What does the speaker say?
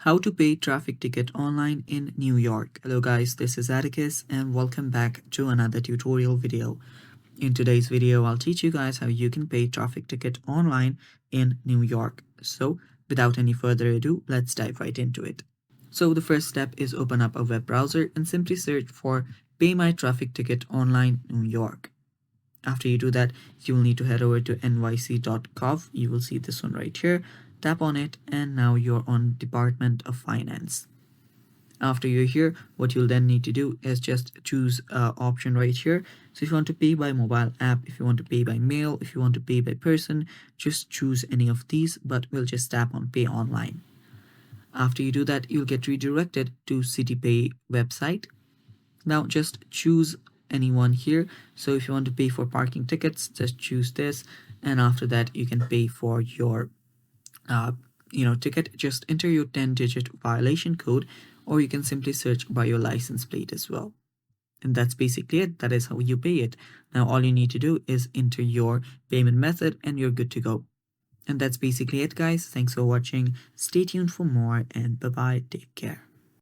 How to pay traffic ticket online in New York. Hello guys, this is Atticus and welcome back to another tutorial video. In today's video, I'll teach you guys how you can pay traffic ticket online in New York. So without any further ado, let's dive right into it. So the first step is open up a web browser and simply search for Pay My Traffic Ticket Online New York. After you do that, you will need to head over to nyc.gov. You will see this one right here. Tap on it and now you're on Department of Finance. After you're here, what you'll then need to do is just choose option right here. So if you want to pay by mobile app, if you want to pay by mail, if you want to pay by person, just choose any of these, but we'll just tap on pay online. After you do that, you'll get redirected to CityPay website. Now just choose anyone here. So if you want to pay for parking tickets, just choose this, and after that you can pay for your ticket. Just enter your 10-digit violation code, or you can simply search by your license plate as well. And that's basically it. That is how you pay it. Now all you need to do is enter your payment method and you're good to go. And that's basically it, guys. Thanks for watching. Stay tuned for more, and bye bye. Take care.